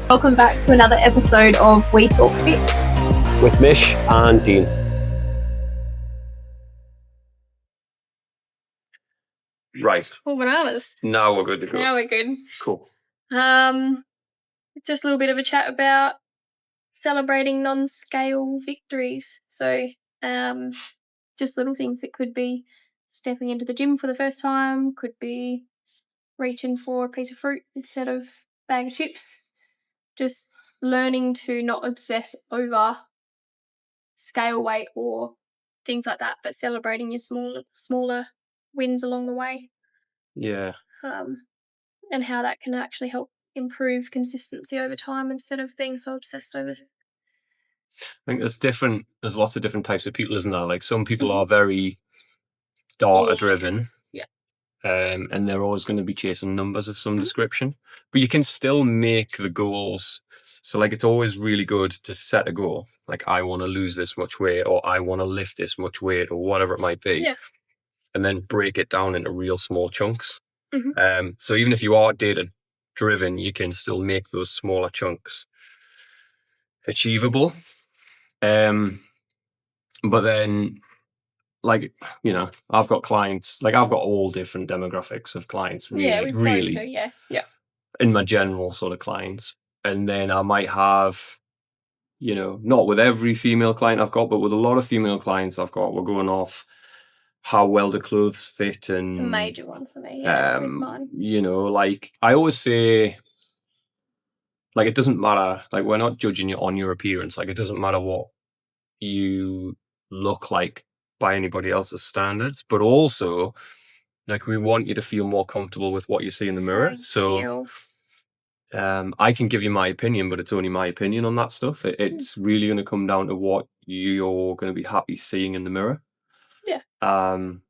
Welcome back to another episode of We Talk Fit with Mish and Dean. Right. Full bananas. Now we're good to go. Now we're good. Cool. Just a little bit of a chat about celebrating non-scale victories. So, just little things. It could be stepping into the gym for the first time. Could be reaching for a piece of fruit instead of a bag of chips. Just learning to not obsess over scale weight or things like that, but celebrating your smaller wins along the way. Yeah. And how that can actually help improve consistency over time instead of being so obsessed over. I think there's lots of different types of people, isn't there? Like some people are very data driven. Yeah. And they're always going to be chasing numbers of some description. But you can still make the goals. So like it's always really good to set a goal. Like I want to lose this much weight, or I want to lift this much weight, or whatever it might be. Yeah. And then break it down into real small chunks. Mm-hmm. So even if you are data driven, you can still make those smaller chunks achievable. But then, like, you know, I've got clients, like I've got all different demographics of clients, really, yeah. In my general sort of clients. And then I might have, you know, not with every female client I've got, but with a lot of female clients I've got, we're going off how well the clothes fit. And it's a major one for me, with mine. You know, like I always say, like, it doesn't matter, like we're not judging you on your appearance. Like it doesn't matter what you look like by anybody else's standards, but also like we want you to feel more comfortable with what you see in the mirror. I can give you my opinion, but it's only my opinion on that stuff. It's really going to come down to what you're going to be happy seeing in the mirror. Yeah. And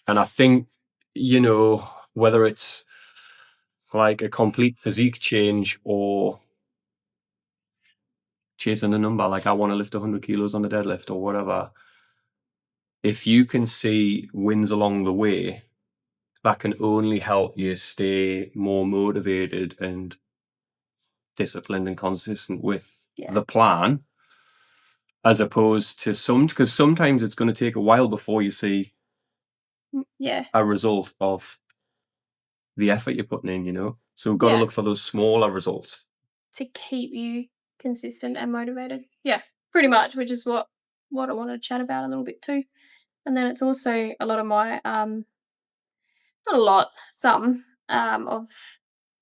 I think, you know, whether it's like a complete physique change or chasing a number, like I want to lift 100 kilos on the deadlift or whatever, if you can see wins along the way, that can only help you stay more motivated and disciplined and consistent with the plan, as opposed to because sometimes it's going to take a while before you see a result of the effort you're putting in, you know? So we've got to look for those smaller results to keep you consistent and motivated. Yeah, pretty much, which is what I want to chat about a little bit too. And then it's also a lot of my not a lot, some of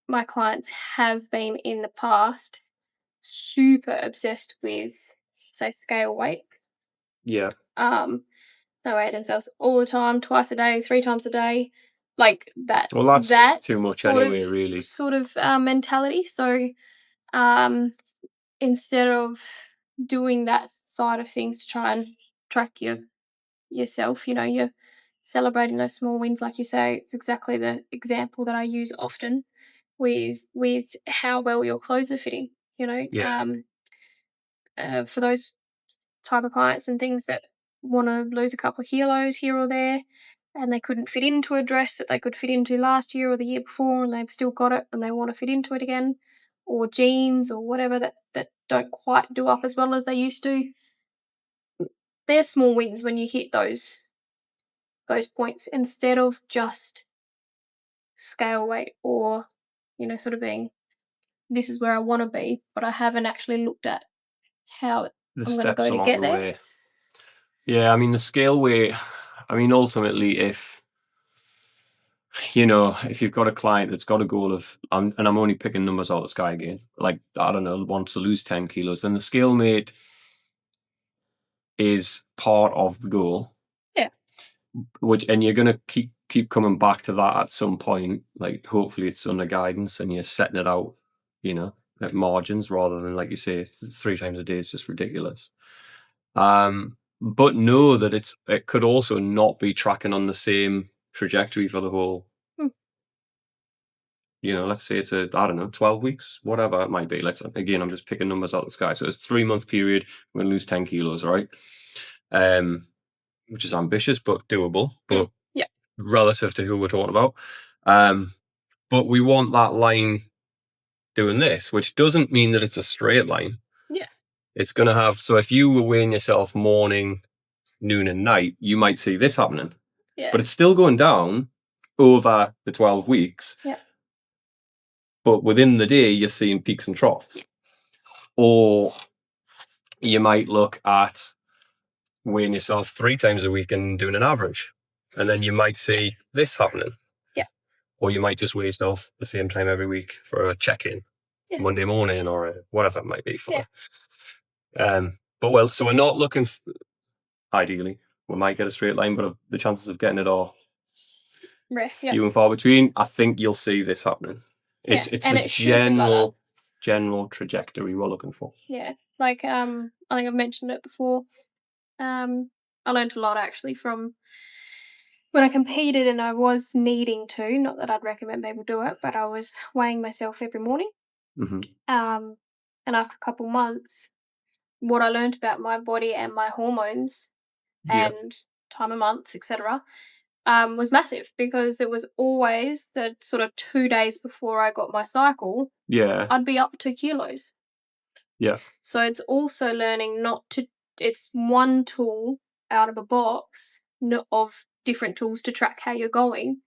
my clients have been in the past super obsessed with, say, scale weight. Yeah. They weigh themselves all the time, twice a day, 3 times a day, like that. Well, that's too much anyway, really. Sort of mentality. So, instead of doing that side of things to try and track yourself, you know, you're celebrating those small wins, like you say. It's exactly the example that I use often with how well your clothes are fitting. You know, for those type of clients and things that want to lose a couple of kilos here or there, and they couldn't fit into a dress that they could fit into last year or the year before, and they've still got it and they want to fit into it again, or jeans or whatever that don't quite do up as well as they used to. They're small wins when you hit those points instead of just scale weight or, you know, sort of being, this is where I want to be, but I haven't actually looked at how I'm going to go to get there. Way. Yeah, I mean, the scale weight, I mean, ultimately, if, you know, if you've got a client that's got a goal of, and I'm only picking numbers out of the sky again, like, I don't know, wants to lose 10 kilos, then the scale mate is part of the goal. Yeah. And you're going to keep coming back to that at some point. Like, hopefully it's under guidance and you're setting it out, you know, at margins rather than, like you say, 3 times a day is just ridiculous. But know that it could also not be tracking on the same trajectory for the whole, you know, let's say it's I don't know, 12 weeks, whatever it might be. Again, I'm just picking numbers out of the sky. So it's a 3-month period, we're going to lose 10 kilos, right? Which is ambitious, but doable, but relative to who we're talking about. But we want that line doing this, which doesn't mean that it's a straight line. Yeah. It's going to have, so if you were weighing yourself morning, noon, and night, you might see this happening. Yeah. But it's still going down over the 12 weeks. Yeah. But within the day, you're seeing peaks and troughs. Or you might look at weighing yourself 3 times a week and doing an average. And then you might see this happening. Yeah. Or you might just weigh yourself the same time every week for a check-in. Yeah. Monday morning or whatever it might be for. Yeah. So we're not looking, ideally, we might get a straight line, but the chances of getting it are few and far between. I think you'll see this happening. It's the general trajectory we're looking for. Yeah. Like, I think I've mentioned it before. I learned a lot actually from when I competed, and I was needing to, not that I'd recommend people do it, but I was weighing myself every morning. Mm-hmm. And after a couple months, what I learned about my body and my hormones and time of month, etc., was massive, because it was always the sort of 2 days before I got my cycle. Yeah. I'd be up 2 kilos. Yeah. So it's also learning it's one tool out of a box of different tools to track how you're going.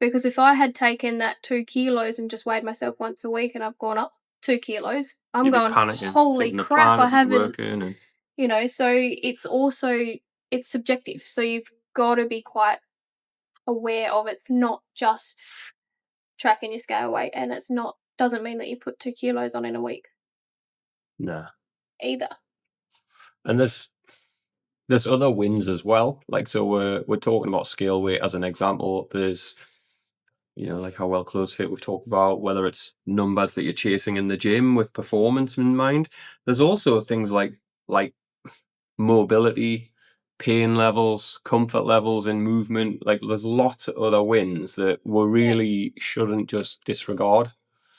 Because if I had taken that 2 kilos and just weighed myself once a week and I've gone up 2 kilos, I'm You'd be going, panicking, holy crap, I haven't, and... so it's subjective. So you've got to be quite aware of, it's not just tracking your scale weight, and doesn't mean that you put 2 kilos on in a week. Nah. Either. And there's other wins as well. Like, so we're talking about scale weight as an example. There's, like how well clothes fit we've talked about, whether it's numbers that you're chasing in the gym with performance in mind. There's also things like mobility, pain levels, comfort levels in movement. Like, there's lots of other wins that we really shouldn't just disregard.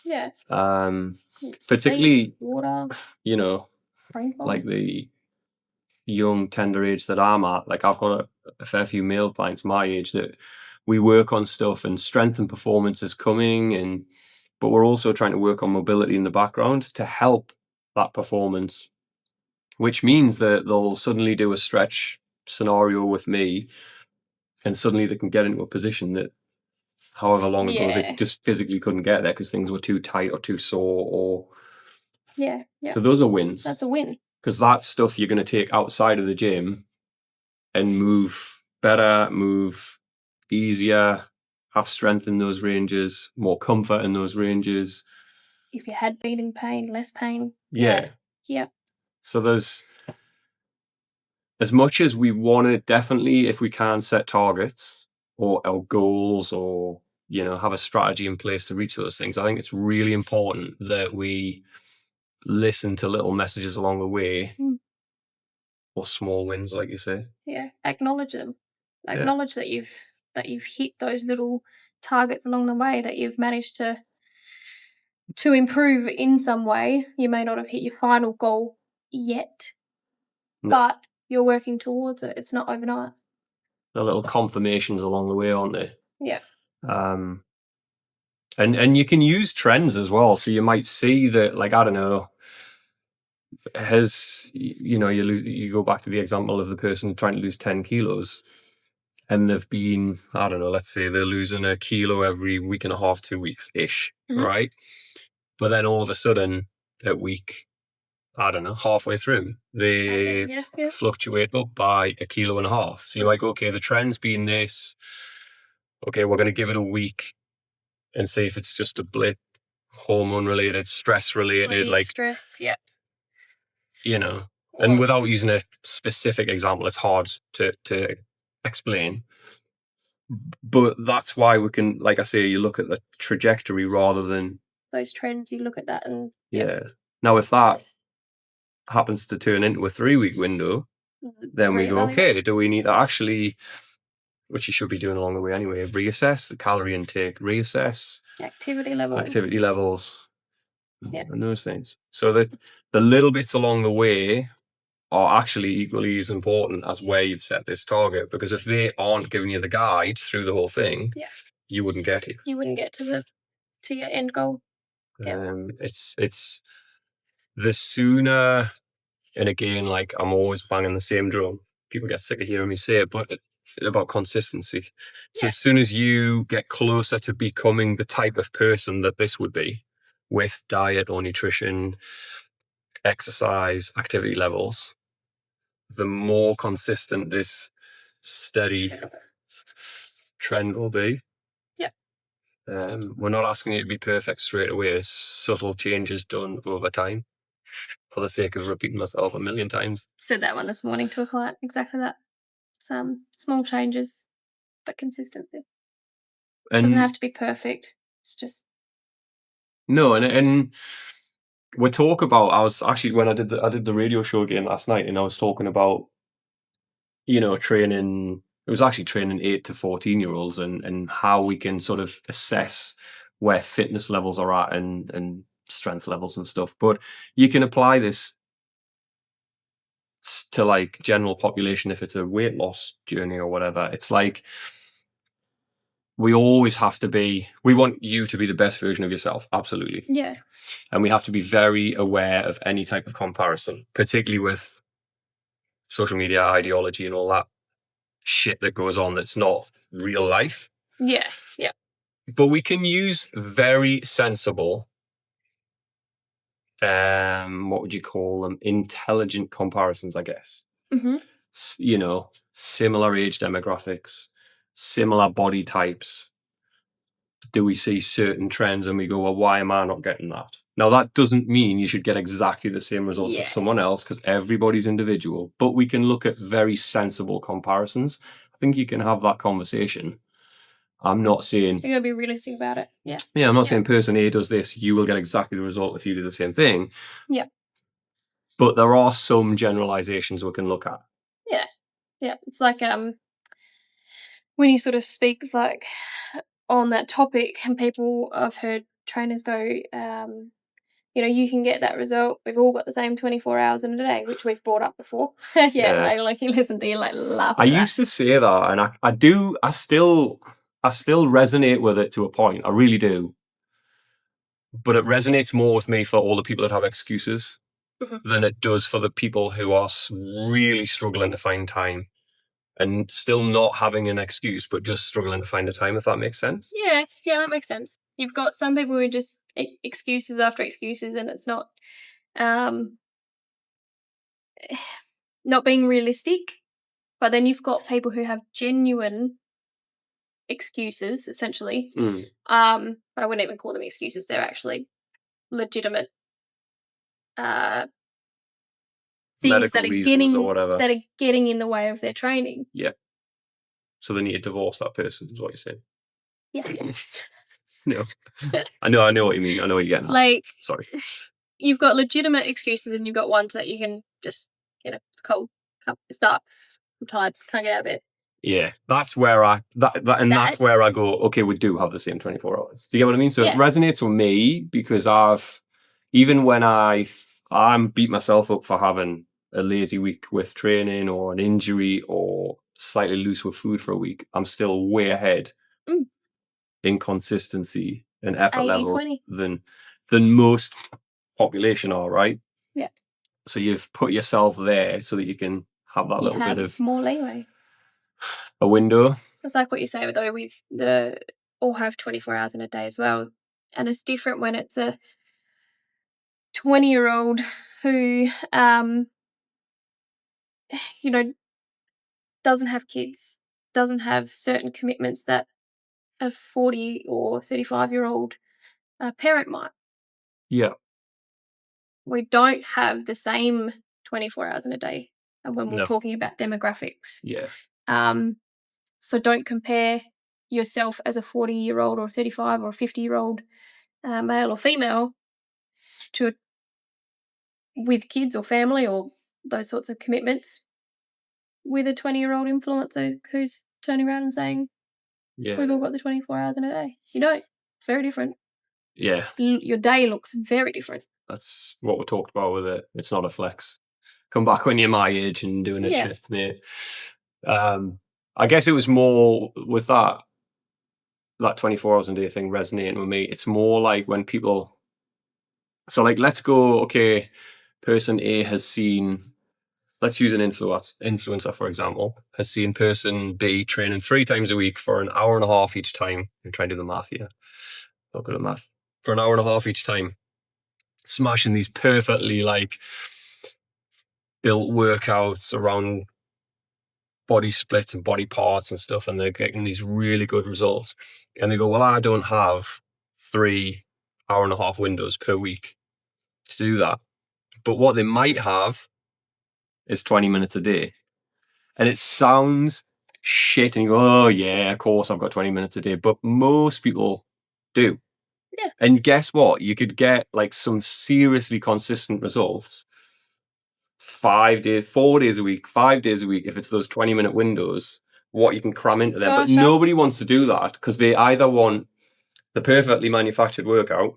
Yeah. Particularly, sleep, water, like the young, tender age that I'm at. Like, I've got a fair few male clients my age that we work on stuff, and strength and performance is coming, but we're also trying to work on mobility in the background to help that performance, which means that they'll suddenly do a stretch scenario with me, and suddenly they can get into a position that however long ago they just physically couldn't get there because things were too tight or too sore, or so those are wins. That's a win, because that's stuff you're going to take outside of the gym and move better, move easier, have strength in those ranges, more comfort in those ranges. If you had been in pain, less pain. Yeah. So there's, as much as we want to definitely, if we can, set targets or goals, or have a strategy in place to reach those things, I think it's really important that we listen to little messages along the way, or small wins, like you say. Yeah, acknowledge them. Acknowledge that you've hit those little targets along the way, that you've managed to improve in some way. You may not have hit your final goal yet, but you're working towards it. It's not overnight. The little confirmations along the way, aren't they? Yeah. And you can use trends as well. So you might see that, like, I don't know, you go back to the example of the person trying to lose 10 kilos, and they've been, I don't know, let's say they're losing a kilo every week and a half, 2 weeks-ish, right? But then all of a sudden, at week, I don't know, halfway through, they fluctuate up by a kilo and a half. So you're like, okay, the trend's been this. Okay, we're going to give it a week and see if it's just a blip, hormone-related, stress-related, like stress, and without using a specific example, it's hard to explain. But that's why we can, like I say, you look at the trajectory rather than those trends. You look at that and Now, if that happens to turn into a 3-week window, then we go, okay, do we need to actually, which you should be doing along the way anyway, reassess the calorie intake, reassess activity levels, and those things. So that the little bits along the way are actually equally as important as where you've set this target, because if they aren't giving you the guide through the whole thing, you wouldn't get it. You wouldn't get to your end goal. It's the sooner, and again, like I'm always banging the same drum. People get sick of hearing me say it, but it's about consistency. So Yeah. as soon as you get closer to becoming the type of person that this would be, with diet or nutrition, exercise, activity levels, the more consistent this steady trend will be. Yeah. We're not asking you to be perfect straight away. Subtle changes done over time, for the sake of repeating myself a million times. Said that one this morning to a client. Exactly that. Some small changes, but consistency. Doesn't have And to be perfect. It's just no, and we talk about. I was actually, when I did the radio show again last night, and I was talking about, training. It was actually training 8 to 14-year-olds, and how we can sort of assess where fitness levels are at, and strength levels and stuff. But you can apply this to like general population if it's a weight loss journey or whatever. It's like we always have to be. We want you to be the best version of yourself, absolutely. yeah. And we have to be very aware of any type of comparison, particularly with social media ideology and all that shit that goes on that's not real life. Yeah. Yeah. But we can use very sensible, what would you call them? Intelligent comparisons, I guess. Mm-hmm. Similar age demographics, similar body types. Do we see certain trends and we go, well, why am I not getting that? Now, that doesn't mean you should get exactly the same results as Yeah. someone else, because everybody's individual, but we can look at very sensible comparisons. I think you can have that conversation. I'm not saying, You gotta be realistic about it. Yeah. yeah, I'm not saying person A does this, you will get exactly the result if you do the same thing. Yeah. But there are some generalizations we can look at. Yeah. Yeah. It's like when you sort of speak like on that topic, and people, I've heard trainers go, you can get that result. We've all got the same 24 hours in a day, which we've brought up before. Yeah, Yeah. like you listen to you like laugh I at that. used to say that, and I still resonate with it to a point. I really do. But it resonates more with me for all the people that have excuses than it does for the people who are really struggling to find time and still not having an excuse, but just struggling to find the time, if that makes sense. Yeah, that makes sense. You've got some people who are just excuses after excuses, and it's not um not being realistic. But then you've got people who have genuine excuses, essentially. Mm. But I wouldn't even call them excuses. They're actually legitimate things Medical reasons or whatever. that are getting in the way of their training. Yeah. So they need to divorce that person, is what you're saying. Yeah. No. I know what you mean. I know what you're getting at. Like, Sorry. you've got legitimate excuses, and you've got ones that you can just, it's cold, it's dark, I'm tired, can't get out of bed. Yeah, that's where that's where I go, okay, we do have the same 24 hours. Do you get what I mean? So It resonates with me because even when I'm beat myself up for having a lazy week with training or an injury or slightly loose with food for a week, I'm still way ahead in consistency and effort 80, levels 20. than most population are, right? Yeah. So you've put yourself there so that you can have that little bit of more leeway. a window. It's like what you say, though, with all have 24 hours in a day as well. And it's different when it's a 20-year-old who, doesn't have kids, doesn't have certain commitments that a 40 or 35-year-old parent might. Yeah. We don't have the same 24 hours in a day when we're talking about demographics. Yeah. So don't compare yourself as a 40-year-old or 35 or 50-year-old male or female with kids or family or those sorts of commitments with a 20-year-old influencer who's turning around and saying, we've all got the 24 hours in a day. You don't. Very different. Yeah. Your day looks very different. That's what we talked about with it. It's not a flex. Come back when you're my age and doing a shift, mate. I guess it was more with that 24 hours a day thing resonating with me. It's more like when people So like, let's go, okay, person A has seen, let's use an influencer, for example, has seen person B training 3 times a week for an hour and a half each time. I'm trying to do the math here. Not good at math. For an hour and a half each time, smashing these perfectly like built workouts around body splits and body parts and stuff, and they're getting these really good results. And they go, well, I don't have 3 hour-and-a-half windows per week to do that. But what they might have is 20 minutes a day. And it sounds shit, and you go, oh yeah, of course I've got 20 minutes a day. But most people do. Yeah. And guess what? You could get like some seriously consistent results 5 days, 4 days a week, 5 days a week, if it's those 20-minute windows, what you can cram into them. But Gosh, nobody wants to do that because they either want the perfectly manufactured workout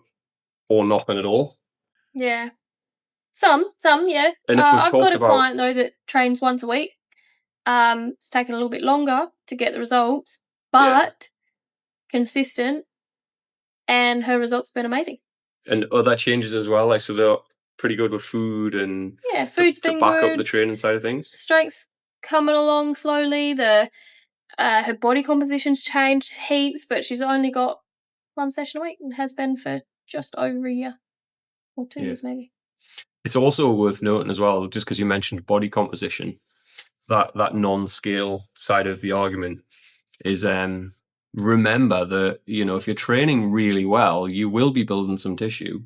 or nothing at all. Yeah. Some, yeah. And if we've I've got talked a about, client though that trains once a week. It's taken a little bit longer to get the results, but consistent, and her results have been amazing. and other changes as well, like so they're pretty good with food and Yeah, food's to been back up good. the training side of things. Strength's coming along slowly. Her body composition's changed heaps, but she's only got 1 session a week and has been for just over a year or 2 years maybe. It's also worth noting as well, just because you mentioned body composition, that non-scale side of the argument is remember that, you know, if you're training really well, you will be building some tissue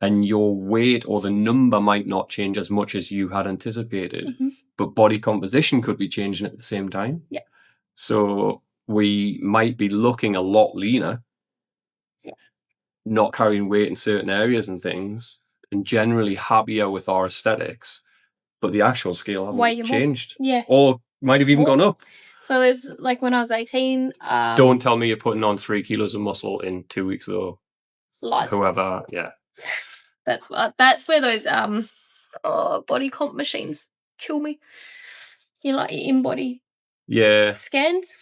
and your weight or the number might not change as much as you had anticipated, but body composition could be changing at the same time. Yeah. So we might be looking a lot leaner, not carrying weight in certain areas and things, and generally happier with our aesthetics, but the actual scale hasn't changed. Yeah. Or might have even gone up. So there's like when I was 18. Don't tell me you're putting on 3 kilos of muscle in 2 weeks though. Lies. Whoever, yeah. That's where those body comp machines kill me. You know, like your in-body scans.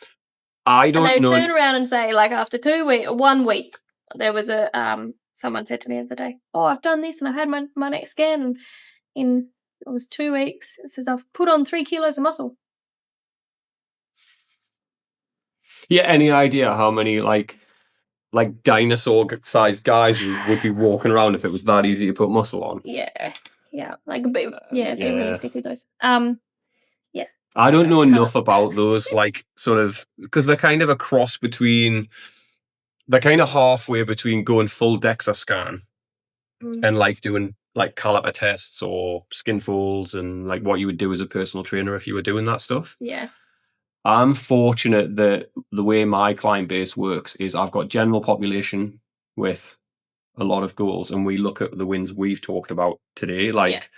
I don't and know. they turn around and say, like, after 1 week, there was a someone said to me the other day, "Oh, I've done this and I had my next scan, and in it was 2 weeks. It says I've put on 3 kilos of muscle." Yeah, any idea how many like dinosaur-sized guys would be walking around if it was that easy to put muscle on? Yeah, like a bit, be realistic with those. Yes. I don't know enough about those, like, sort of, because they're kind of a cross between, they're kind of halfway between going full DEXA scan and like doing like caliper tests or skin folds and like what you would do as a personal trainer if you were doing that stuff. Yeah. I'm fortunate that the way my client base works is I've got general population with a lot of goals, and we look at the wins we've talked about today, like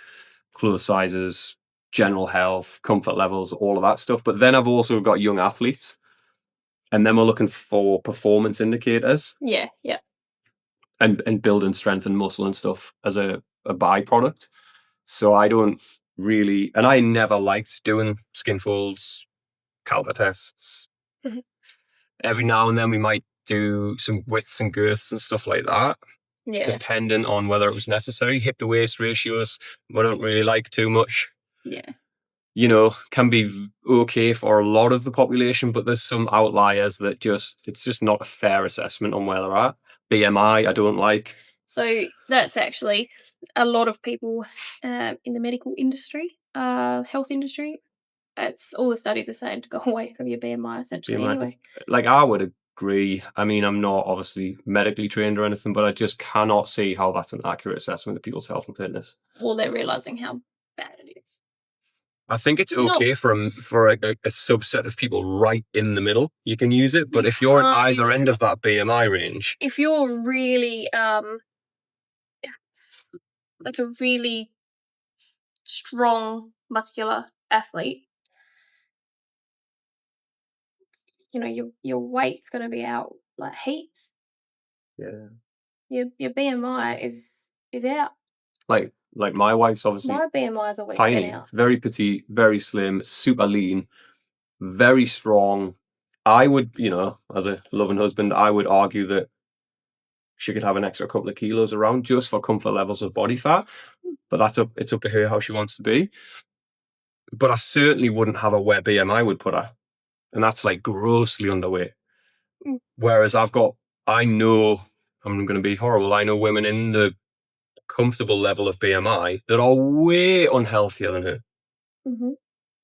clothes sizes, general health, comfort levels, all of that stuff. But then I've also got young athletes, and then we're looking for performance indicators. Yeah. And building strength and muscle and stuff as a byproduct. So I don't really, and I never liked doing skin folds, caliper tests. Every now and then we might do some widths and girths and stuff like that. Yeah. Dependent on whether it was necessary. Hip to waist ratios, I don't really like too much. Yeah. You know, can be okay for a lot of the population, but there's some outliers that it's just not a fair assessment on where they're at. BMI, I don't like. So that's actually a lot of people in the medical industry, health industry. It's all the studies are saying to go away from your BMI essentially. BMI. Anyway, like I would agree. I mean, I'm not obviously medically trained or anything, but I just cannot see how that's an accurate assessment of people's health and fitness. Well, they're realizing how bad it is. I think it's okay for a subset of people right in the middle. You can use it, but if you're at either end of that BMI range, if you're really like a really strong muscular athlete, you know, your weight's going to be out like heaps. Yeah. Your BMI is out. Like my wife's obviously my BMI's always tiny, been out. very petite, very slim, super lean, very strong. I would, you know, as a loving husband, I would argue that she could have an extra couple of kilos around just for comfort levels of body fat. But it's up to her how she wants to be. But I certainly wouldn't have her where BMI would put her. And that's like grossly underweight. Whereas I know, I'm going to be horrible, I know women in the comfortable level of BMI that are way unhealthier than her. Mm-hmm.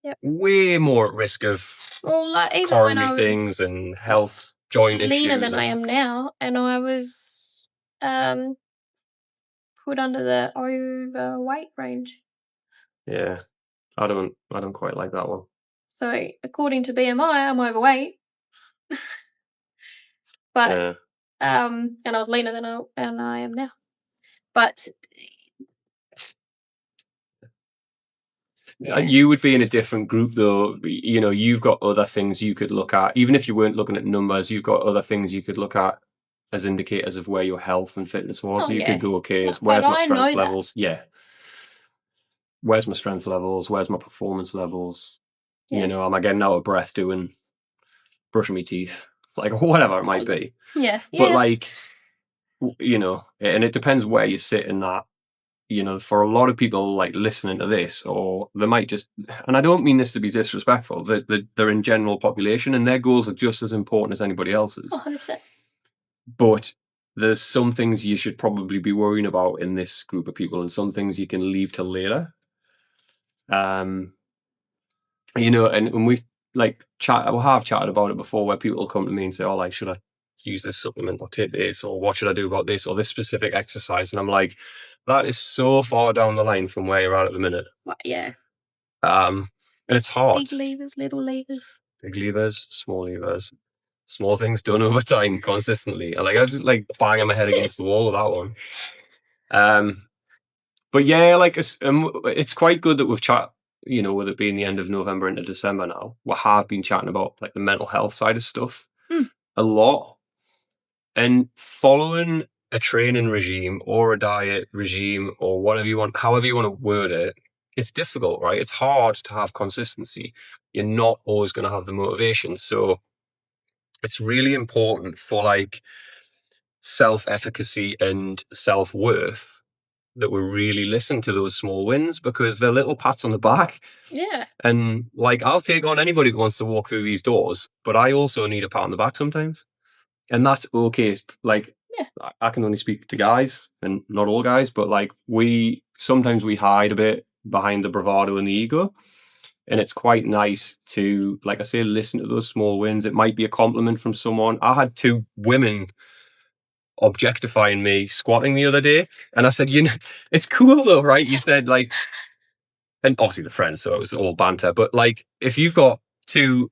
Yep. Way more at risk of Like, even when coronary I things was and health, joint leaner issues. than I am now, and I was put under the overweight range. Yeah, I don't quite like that one. So according to BMI, I'm overweight, but Yeah. and I was leaner than I am now. But yeah, You would be in a different group though. You know, you've got other things you could look at. Even if you weren't looking at numbers, you've got other things you could look at as indicators of where your health and fitness was. oh So you yeah, could go, okay, but where's my I strength know that. levels? Yeah. Where's my strength levels? Where's my performance levels? Yeah. You know, am I getting out of breath doing brushing my teeth? Like whatever it might be. Yeah. But Yeah. like, you know, and it depends where you sit in that. You know, for a lot of people like listening to this, or they might just, and I don't mean this to be disrespectful, they're in general population and their goals are just as important as anybody else's. 100%. But there's some things you should probably be worrying about in this group of people, and some things you can leave till later. You know, and we've like have chatted about it before, where people come to me and say, "Oh, like, should I use this supplement or take this, or what should I do about this or this specific exercise?" And I'm like, that is so far down the line from where you're at the minute. Yeah. And it's hard. Big levers, little levers. Big levers, small things done over time consistently. And like I just like banging my head against the wall with that one. But yeah, like it's quite good that we've chat. You know, with it being the end of November into December now, we have been chatting about like the mental health side of stuff a lot, and following a training regime or a diet regime or whatever you want, however you want to word it, it's difficult, right? It's hard to have consistency. You're not always going to have the motivation. So it's really important for like self-efficacy and self-worth that we really listen to those small wins, because they're little pats on the back. Yeah. And like, I'll take on anybody that wants to walk through these doors, but I also need a pat on the back sometimes. And that's okay. Like, Yeah. I can only speak to guys, and not all guys, but like sometimes we hide a bit behind the bravado and the ego. And it's quite nice to, like I say, listen to those small wins. It might be a compliment from someone. I had 2 women objectifying me squatting the other day, and I said, you know, it's cool though, right? You said like, and obviously the friends, so it was all banter. But like, if you've got 2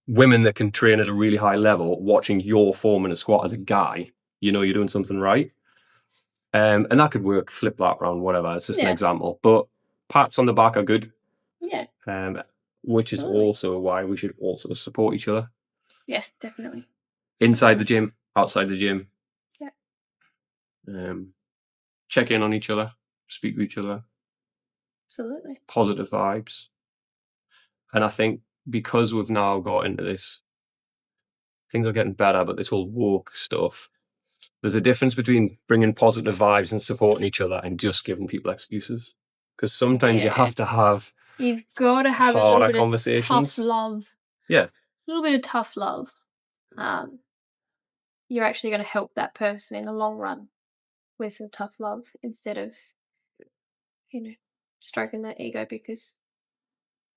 women that can train at a really high level watching your form in a squat as a guy, you know, you're doing something right. And that could work, flip that around, whatever. It's just an example. But pats on the back are good. Yeah. Which Absolutely. is also why we should also support each other. Yeah, definitely. Inside the gym, outside the gym. Yeah. Check in on each other, speak to each other. Absolutely. Positive vibes. And I think because we've now got into this, things are getting better, but this whole woke stuff, there's a difference between bringing positive vibes and supporting each other and just giving people excuses. Because sometimes you have to have, you've got to have a little bit of tough love. Yeah. A little bit of tough love. You're actually going to help that person in the long run with some tough love, instead of, you know, stroking their ego because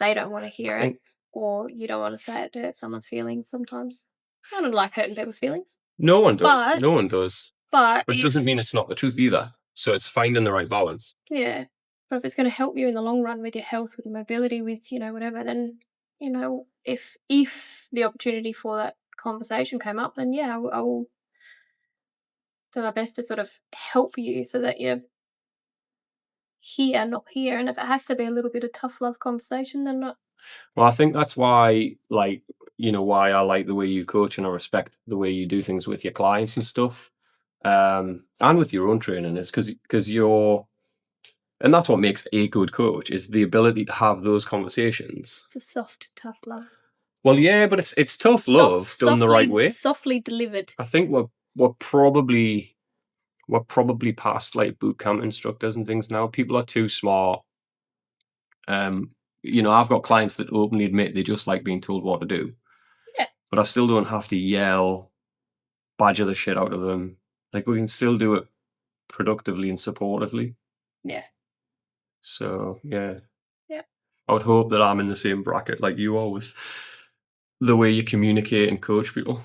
they don't want to hear it, or you don't want to say it to hurt someone's feelings sometimes. I don't like hurting people's feelings. No one does. No one does. But it doesn't mean it's not the truth either. So it's finding the right balance. Yeah. But if it's going to help you in the long run with your health, with your mobility, with, you know, whatever, then, you know, if the opportunity for that conversation came up, then yeah, I will do my best to sort of help you so that you're here, not here. And if it has to be a little bit of tough love conversation, then not. Well, I think that's why, like, you know, why I like the way you coach, and I respect the way you do things with your clients and stuff, and with your own training, is because you're, and that's what makes a good coach, is the ability to have those conversations. It's a soft, tough love. Well, yeah, but it's tough love done the right way. Softly delivered. I think we're probably past like boot camp instructors and things now. People are too smart. I've got clients that openly admit they just like being told what to do. Yeah. But I still don't have to yell, badger the shit out of them. Like, we can still do it productively and supportively. Yeah. So, yeah. Yep. I would hope that I'm in the same bracket like you are with the way you communicate and coach people.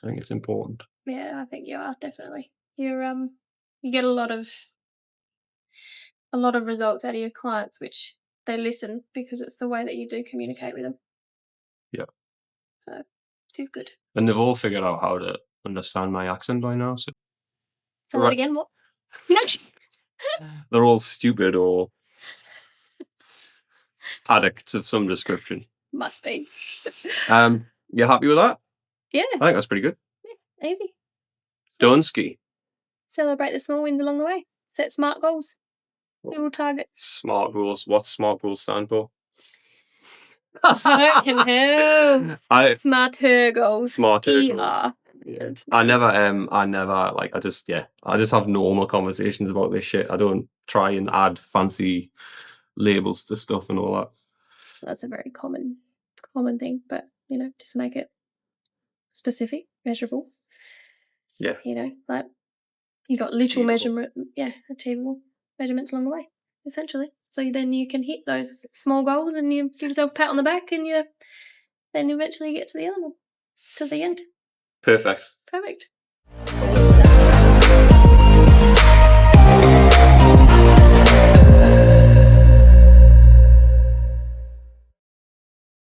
I think it's important. Yeah, I think you are, definitely. You get a lot of results out of your clients, which they listen because it's the way that you do communicate with them. Yeah. So it is good. And they've all figured out how to understand my accent by now. So Say that again, what? they're all stupid or addicts of some description. Must be. You happy with that? Yeah. I think that's pretty good. Yeah, easy. Dunsky. Celebrate the small wins along the way. Set smart goals. Little targets. Smart goals. What's smart goals stand for? I can help. Smarter goals. Smarter ER. goals. Yeah. I just have normal conversations about this shit. I don't try and add fancy labels to stuff and all that. That's a very common thing, but just make it specific, measurable. Yeah. Like you got little Achievable. achievable measurements along the way, essentially. So then you can hit those small goals and you give yourself a pat on the back and then eventually get to the end. Perfect. Perfect.